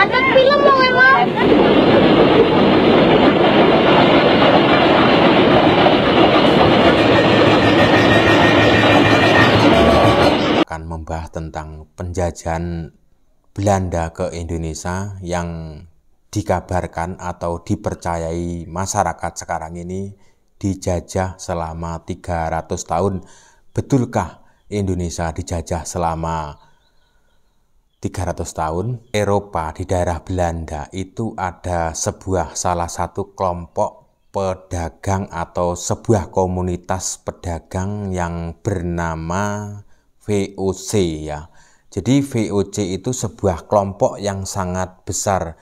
Ada film loh emang. Akan membahas tentang penjajahan Belanda ke Indonesia yang dikabarkan atau dipercayai masyarakat sekarang ini dijajah selama 300 tahun. Betulkah Indonesia dijajah selama 300 tahun? Eropa di daerah Belanda itu ada salah satu kelompok pedagang atau sebuah komunitas pedagang yang bernama VOC ya. Jadi VOC itu sebuah kelompok yang sangat besar.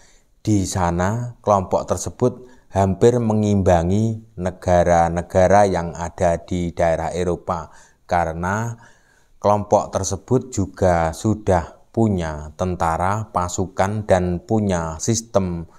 Di sana kelompok tersebut hampir mengimbangi negara-negara yang ada di daerah Eropa, karena kelompok tersebut juga sudah punya tentara, pasukan, dan punya sistem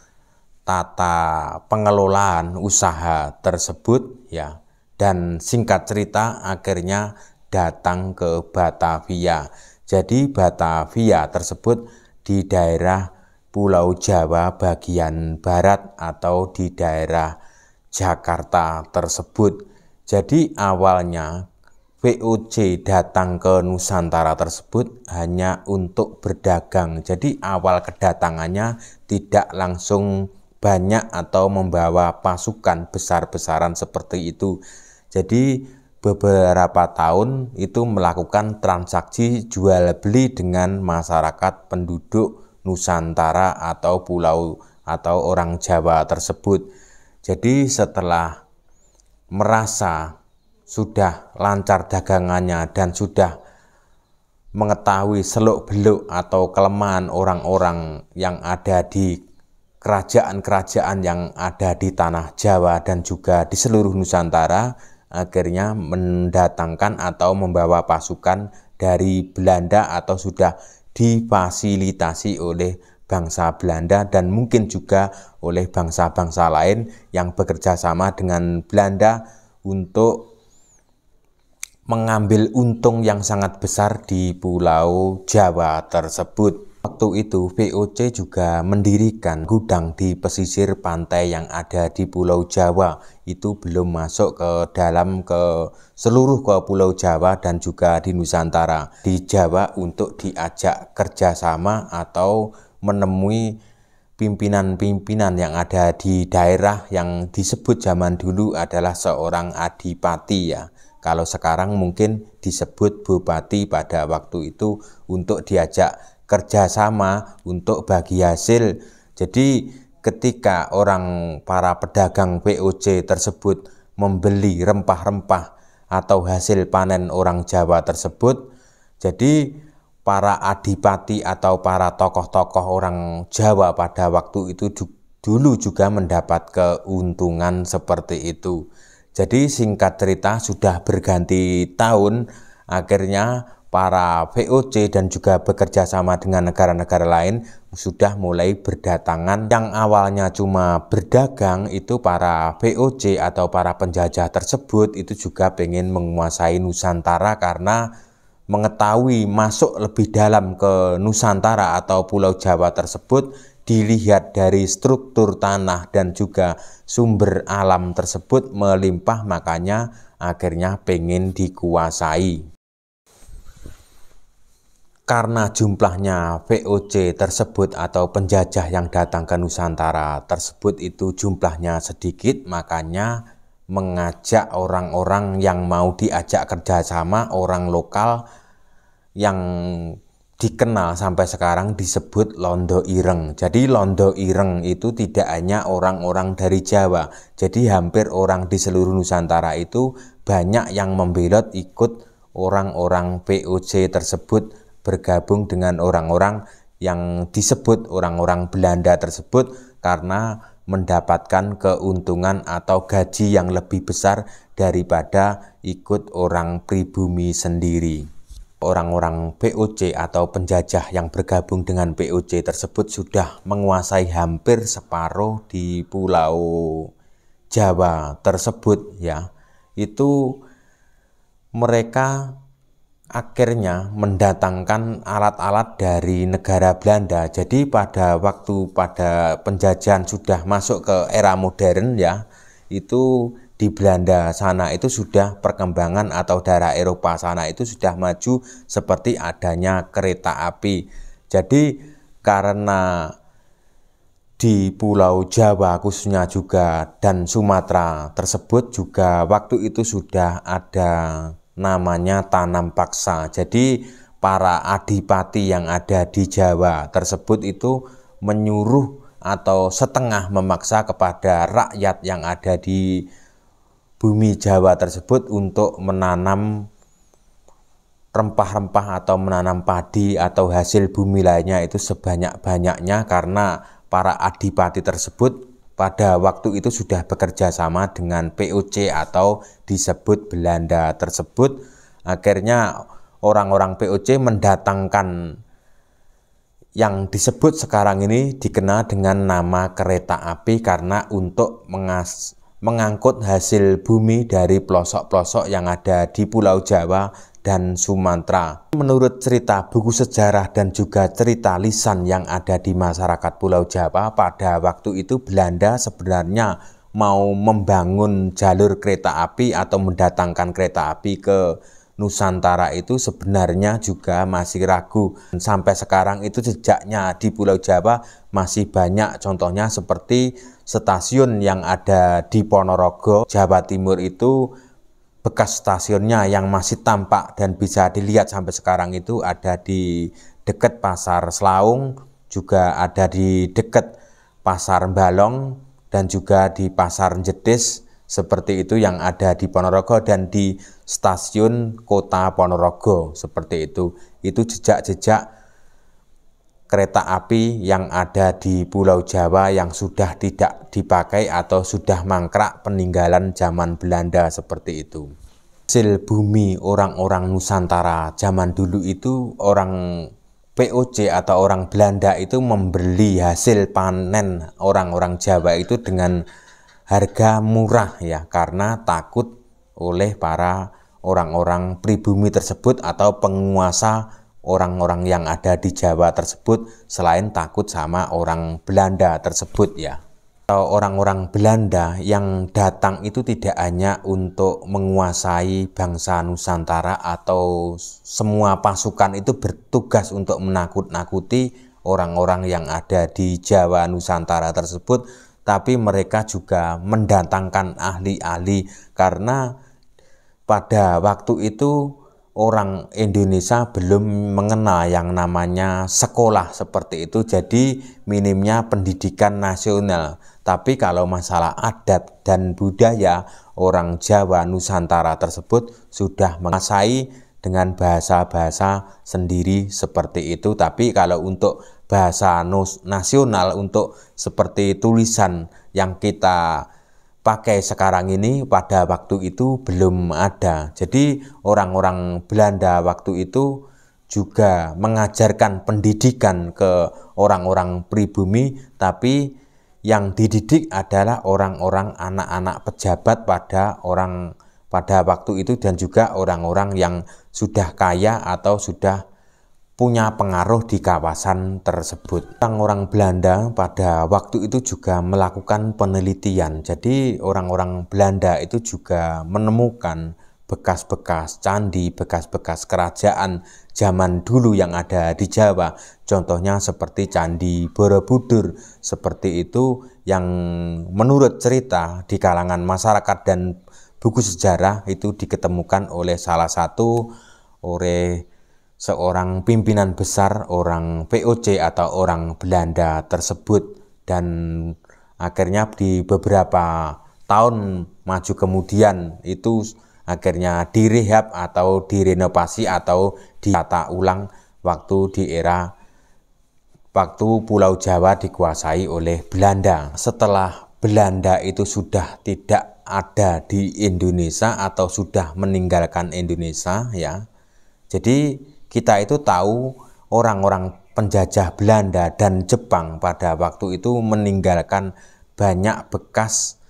tata pengelolaan usaha tersebut ya. Dan singkat cerita akhirnya datang ke Batavia. Jadi Batavia tersebut di daerah Pulau Jawa bagian barat atau di daerah Jakarta tersebut. Jadi awalnya VOC datang ke Nusantara tersebut hanya untuk berdagang. Jadi awal kedatangannya tidak langsung banyak atau membawa pasukan besar-besaran seperti itu. Jadi beberapa tahun itu melakukan transaksi jual beli dengan masyarakat penduduk Nusantara atau pulau atau orang Jawa tersebut. Jadi setelah merasa sudah lancar dagangannya dan sudah mengetahui seluk-beluk atau kelemahan orang-orang yang ada di kerajaan-kerajaan yang ada di tanah Jawa dan juga di seluruh Nusantara, akhirnya mendatangkan atau membawa pasukan dari Belanda atau sudah difasilitasi oleh bangsa Belanda dan mungkin juga oleh bangsa-bangsa lain yang bekerja sama dengan Belanda untuk mengambil untung yang sangat besar di Pulau Jawa tersebut. Waktu itu VOC juga mendirikan gudang di pesisir pantai yang ada di Pulau Jawa. Itu belum masuk ke dalam ke seluruh ke Pulau Jawa dan juga di Nusantara. Di Jawa untuk diajak kerjasama atau menemui pimpinan-pimpinan yang ada di daerah yang disebut zaman dulu adalah seorang adipati ya. Kalau sekarang mungkin disebut bupati pada waktu itu, untuk diajak kerjasama untuk bagi hasil. Jadi ketika para pedagang VOC tersebut membeli rempah-rempah atau hasil panen orang Jawa tersebut, jadi para adipati atau para tokoh-tokoh orang Jawa pada waktu itu dulu juga mendapat keuntungan seperti itu. Jadi singkat cerita sudah berganti tahun, akhirnya para VOC dan juga bekerja sama dengan negara-negara lain sudah mulai berdatangan. Yang awalnya cuma berdagang, itu para VOC atau para penjajah tersebut itu juga pengen menguasai Nusantara, karena mengetahui masuk lebih dalam ke Nusantara atau Pulau Jawa tersebut, dilihat dari struktur tanah dan juga sumber alam tersebut melimpah, makanya akhirnya pengen dikuasai. Karena jumlahnya VOC tersebut atau penjajah yang datang ke Nusantara tersebut itu jumlahnya sedikit, makanya mengajak orang-orang yang mau diajak kerjasama, orang lokal yang dikenal sampai sekarang disebut Londo Ireng. Jadi Londo Ireng itu tidak hanya orang-orang dari Jawa, jadi hampir orang di seluruh Nusantara itu banyak yang membelot ikut orang-orang VOC tersebut, bergabung dengan orang-orang yang disebut orang-orang Belanda tersebut, karena mendapatkan keuntungan atau gaji yang lebih besar daripada ikut orang pribumi sendiri. Orang-orang VOC atau penjajah yang bergabung dengan VOC tersebut sudah menguasai hampir separuh di Pulau Jawa tersebut ya. Itu mereka akhirnya mendatangkan alat-alat dari negara Belanda. Jadi pada penjajahan sudah masuk ke era modern ya, itu di Belanda sana itu sudah perkembangan atau daerah Eropa sana itu sudah maju seperti adanya kereta api. Jadi karena di Pulau Jawa khususnya juga dan Sumatera tersebut juga waktu itu sudah ada namanya tanam paksa. Jadi para adipati yang ada di Jawa tersebut itu menyuruh atau setengah memaksa kepada rakyat yang ada di bumi Jawa tersebut untuk menanam rempah-rempah atau menanam padi atau hasil bumi lainnya itu sebanyak-banyaknya, karena para adipati tersebut pada waktu itu sudah bekerja sama dengan VOC atau disebut Belanda tersebut. Akhirnya orang-orang VOC mendatangkan yang disebut sekarang ini dikenal dengan nama kereta api, karena untuk mengangkut hasil bumi dari pelosok-pelosok yang ada di Pulau Jawa dan Sumatera. Menurut cerita buku sejarah dan juga cerita lisan yang ada di masyarakat Pulau Jawa, pada waktu itu Belanda sebenarnya mau membangun jalur kereta api atau mendatangkan kereta api ke Nusantara itu sebenarnya juga masih ragu. Sampai sekarang itu jejaknya di Pulau Jawa masih banyak, contohnya seperti stasiun yang ada di Ponorogo, Jawa Timur itu bekas stasiunnya yang masih tampak dan bisa dilihat sampai sekarang itu ada di dekat Pasar Slaung, juga ada di dekat Pasar Balong, dan juga di Pasar Jetis, seperti itu yang ada di Ponorogo dan di stasiun kota Ponorogo seperti itu. Itu jejak-jejak kereta api yang ada di Pulau Jawa yang sudah tidak dipakai atau sudah mangkrak peninggalan zaman Belanda seperti itu. Hasil bumi orang-orang Nusantara zaman dulu itu, orang VOC atau orang Belanda itu membeli hasil panen orang-orang Jawa itu dengan harga murah ya, karena takut oleh para orang-orang pribumi tersebut atau penguasa orang-orang yang ada di Jawa tersebut, selain takut sama orang Belanda tersebut ya. Orang-orang Belanda yang datang itu tidak hanya untuk menguasai bangsa Nusantara atau semua pasukan itu bertugas untuk menakut-nakuti orang-orang yang ada di Jawa Nusantara tersebut, tapi mereka juga mendatangkan ahli-ahli, karena pada waktu itu orang Indonesia belum mengenal yang namanya sekolah seperti itu, jadi minimnya pendidikan nasional. Tapi kalau masalah adat dan budaya, orang Jawa Nusantara tersebut sudah menguasai dengan bahasa-bahasa sendiri seperti itu. Tapi kalau untuk bahasa nasional, untuk seperti tulisan yang kita pakai sekarang ini, pada waktu itu belum ada. Jadi orang-orang Belanda waktu itu juga mengajarkan pendidikan ke orang-orang pribumi, tapi yang dididik adalah orang-orang anak-anak pejabat pada waktu itu, dan juga orang-orang yang sudah kaya atau sudah punya pengaruh di kawasan tersebut. Orang-orang Belanda pada waktu itu juga melakukan penelitian. Jadi orang-orang Belanda itu juga menemukan bekas-bekas candi, bekas-bekas kerajaan zaman dulu yang ada di Jawa. Contohnya seperti Candi Borobudur, seperti itu, yang menurut cerita di kalangan masyarakat dan buku sejarah itu diketemukan oleh seorang pimpinan besar orang VOC atau orang Belanda tersebut. Dan akhirnya di beberapa tahun maju kemudian itu akhirnya direhab atau direnovasi atau ditata ulang waktu Pulau Jawa dikuasai oleh Belanda. Setelah Belanda itu sudah tidak ada di Indonesia atau sudah meninggalkan Indonesia ya, jadi kita itu tahu orang-orang penjajah Belanda dan Jepang pada waktu itu meninggalkan banyak bekas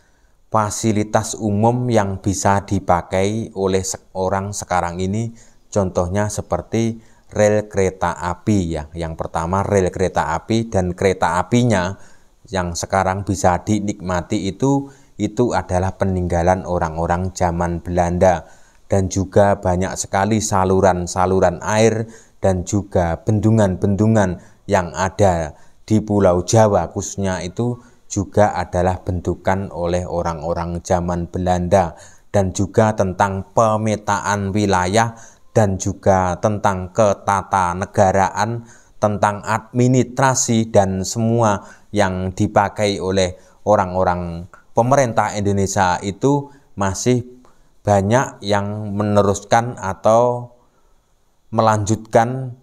fasilitas umum yang bisa dipakai oleh orang sekarang ini. Contohnya seperti rel kereta api ya. Yang pertama rel kereta api, dan kereta apinya yang sekarang bisa dinikmati itu adalah peninggalan orang-orang zaman Belanda. Dan juga banyak sekali saluran-saluran air dan juga bendungan-bendungan yang ada di Pulau Jawa khususnya itu juga adalah bentukan oleh orang-orang zaman Belanda. Dan juga tentang pemetaan wilayah dan juga tentang ketatanegaraan, tentang administrasi dan semua yang dipakai oleh orang-orang pemerintah Indonesia itu masih banyak yang meneruskan atau melanjutkan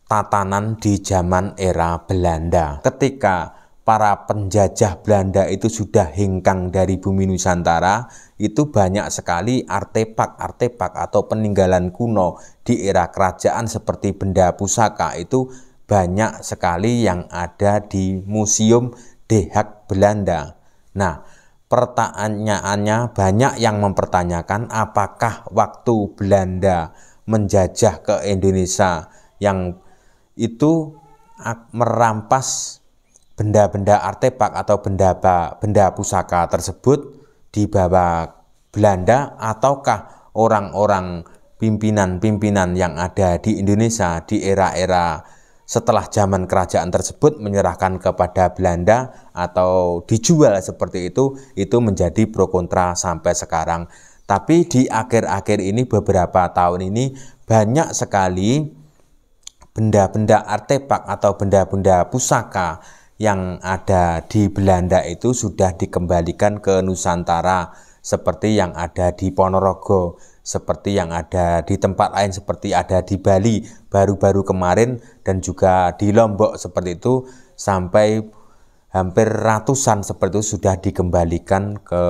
tatanan di zaman era Belanda. Ketika para penjajah Belanda itu sudah hengkang dari bumi Nusantara, itu banyak sekali artefak-artefak atau peninggalan kuno di era kerajaan seperti benda pusaka itu banyak sekali yang ada di Museum Den Haag Belanda. Nah, pertanyaannya banyak yang mempertanyakan apakah waktu Belanda menjajah ke Indonesia yang itu merampas benda-benda artefak atau benda pusaka tersebut dibawa Belanda, ataukah orang-orang pimpinan-pimpinan yang ada di Indonesia di era-era setelah zaman kerajaan tersebut menyerahkan kepada Belanda atau dijual seperti itu menjadi pro kontra sampai sekarang. Tapi di akhir-akhir ini, beberapa tahun ini, banyak sekali benda-benda artefak atau benda-benda pusaka yang ada di Belanda itu sudah dikembalikan ke Nusantara, seperti yang ada di Ponorogo, seperti yang ada di tempat lain, seperti ada di Bali baru-baru kemarin, dan juga di Lombok seperti itu, sampai hampir ratusan seperti itu sudah dikembalikan ke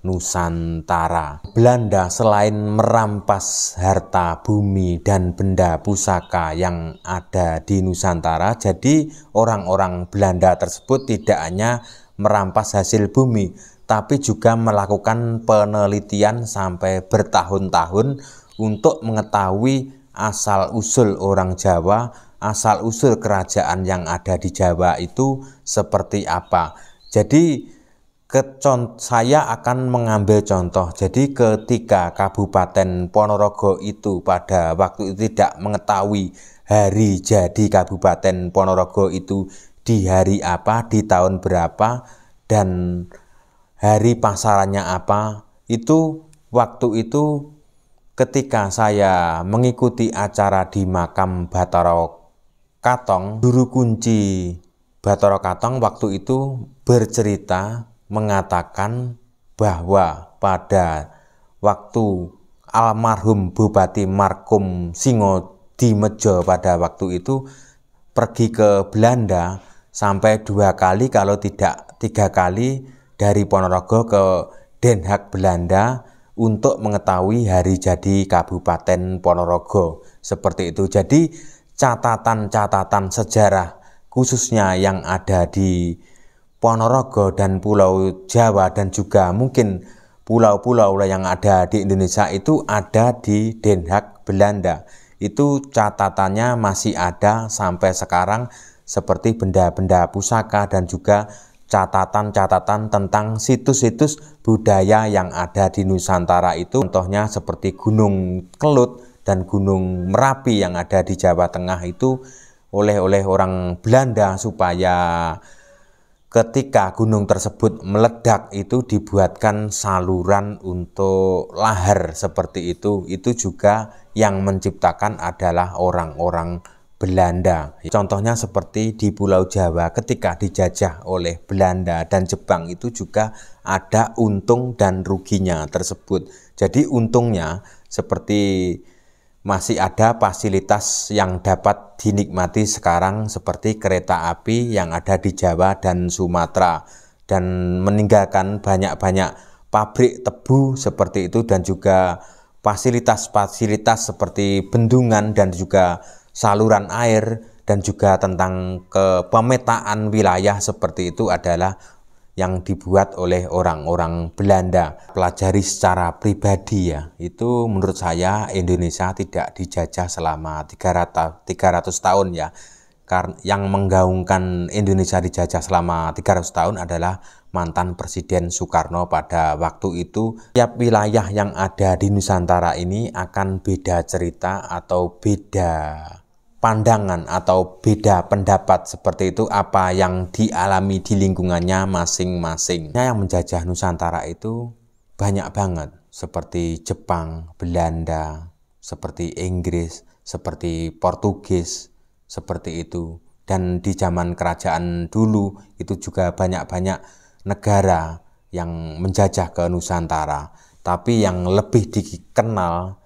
Nusantara. Belanda selain merampas harta bumi dan benda pusaka yang ada di Nusantara, jadi orang-orang Belanda tersebut tidak hanya merampas hasil bumi, tapi juga melakukan penelitian sampai bertahun-tahun untuk mengetahui asal-usul orang Jawa, asal-usul kerajaan yang ada di Jawa itu seperti apa. Jadi saya akan mengambil contoh. Jadi ketika Kabupaten Ponorogo itu pada waktu itu tidak mengetahui hari jadi Kabupaten Ponorogo itu di hari apa, di tahun berapa, dan hari pasarannya apa, itu waktu itu ketika saya mengikuti acara di makam Bathara Katong, juru kunci Bathara Katong waktu itu bercerita mengatakan bahwa pada waktu almarhum Bupati Markum Singo Dimejo pada waktu itu pergi ke Belanda sampai 2 kali kalau tidak 3 kali dari Ponorogo ke Den Haag Belanda untuk mengetahui hari jadi Kabupaten Ponorogo seperti itu. Jadi catatan-catatan sejarah khususnya yang ada di Ponorogo dan Pulau Jawa dan juga mungkin pulau-pulau yang ada di Indonesia itu ada di Den Haag Belanda. Itu catatannya masih ada sampai sekarang, seperti benda-benda pusaka dan juga catatan-catatan tentang situs-situs budaya yang ada di Nusantara itu. Contohnya seperti Gunung Kelut dan Gunung Merapi yang ada di Jawa Tengah itu oleh orang Belanda supaya ketika gunung tersebut meledak itu dibuatkan saluran untuk lahar seperti itu. Itu juga yang menciptakan adalah orang-orang Belanda. Contohnya seperti di Pulau Jawa ketika dijajah oleh Belanda dan Jepang itu juga ada untung dan ruginya tersebut. Jadi untungnya seperti masih ada fasilitas yang dapat dinikmati sekarang seperti kereta api yang ada di Jawa dan Sumatera, dan meninggalkan banyak-banyak pabrik tebu seperti itu, dan juga fasilitas-fasilitas seperti bendungan dan juga saluran air, dan juga tentang kepemetaan wilayah seperti itu adalah yang dibuat oleh orang-orang Belanda. Pelajari secara pribadi ya, itu menurut saya Indonesia tidak dijajah selama 300 tahun ya. Karena yang menggaungkan Indonesia dijajah selama 300 tahun adalah mantan Presiden Soekarno pada waktu itu. Tiap wilayah yang ada di Nusantara ini akan beda cerita atau beda pandangan atau beda pendapat seperti itu apa yang dialami di lingkungannya masing-masing. Yang menjajah Nusantara itu banyak banget, seperti Jepang, Belanda, seperti Inggris, seperti Portugis, seperti itu. Dan di zaman kerajaan dulu itu juga banyak-banyak negara yang menjajah ke Nusantara. Tapi yang lebih dikenal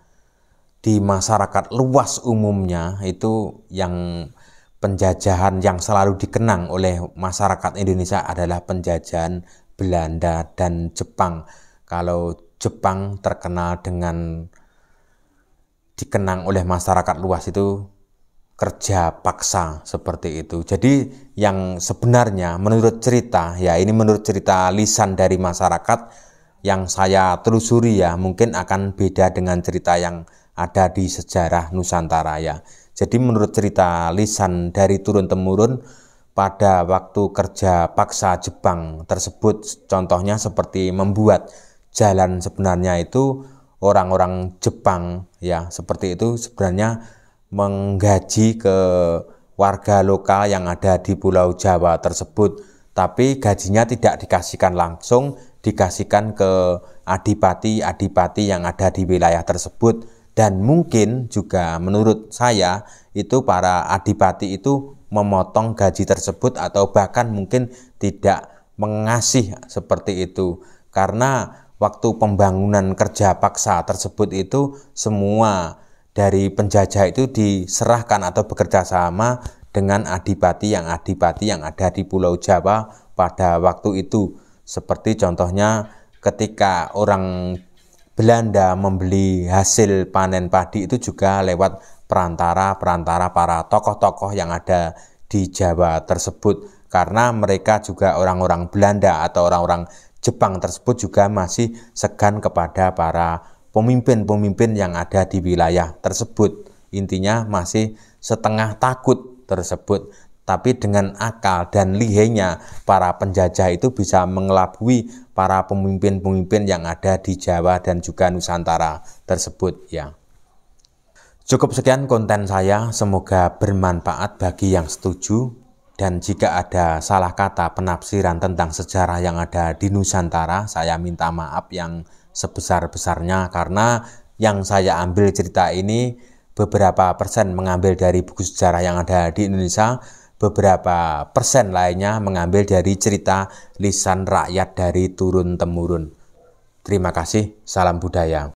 di masyarakat luas umumnya itu yang penjajahan yang selalu dikenang oleh masyarakat Indonesia adalah penjajahan Belanda dan Jepang. Kalau Jepang terkenal dengan dikenang oleh masyarakat luas itu kerja paksa seperti itu. Jadi yang sebenarnya menurut cerita, ya ini menurut cerita lisan dari masyarakat yang saya telusuri ya, mungkin akan beda dengan cerita yang ada di sejarah Nusantara ya. Jadi menurut cerita lisan dari turun-temurun pada waktu kerja paksa Jepang tersebut, contohnya seperti membuat jalan, sebenarnya itu orang-orang Jepang ya seperti itu sebenarnya menggaji ke warga lokal yang ada di Pulau Jawa tersebut, tapi gajinya tidak dikasihkan langsung, dikasihkan ke adipati-adipati yang ada di wilayah tersebut. Dan mungkin juga menurut saya itu para adipati itu memotong gaji tersebut atau bahkan mungkin tidak mengasih seperti itu. Karena waktu pembangunan kerja paksa tersebut itu semua dari penjajah itu diserahkan atau bekerja sama dengan adipati yang ada di Pulau Jawa pada waktu itu. Seperti contohnya ketika orang Belanda membeli hasil panen padi itu juga lewat perantara para tokoh-tokoh yang ada di Jawa tersebut, karena mereka juga orang-orang Belanda atau orang-orang Jepang tersebut juga masih segan kepada para pemimpin-pemimpin yang ada di wilayah tersebut. Intinya masih setengah takut tersebut. Tapi dengan akal dan lihainya para penjajah itu bisa mengelabui para pemimpin-pemimpin yang ada di Jawa dan juga Nusantara tersebut ya. Cukup sekian konten saya, semoga bermanfaat bagi yang setuju. Dan jika ada salah kata penafsiran tentang sejarah yang ada di Nusantara, saya minta maaf yang sebesar-besarnya, karena yang saya ambil cerita ini beberapa persen mengambil dari buku sejarah yang ada di Indonesia, beberapa persen lainnya mengambil dari cerita lisan rakyat dari turun-temurun. Terima kasih, salam budaya.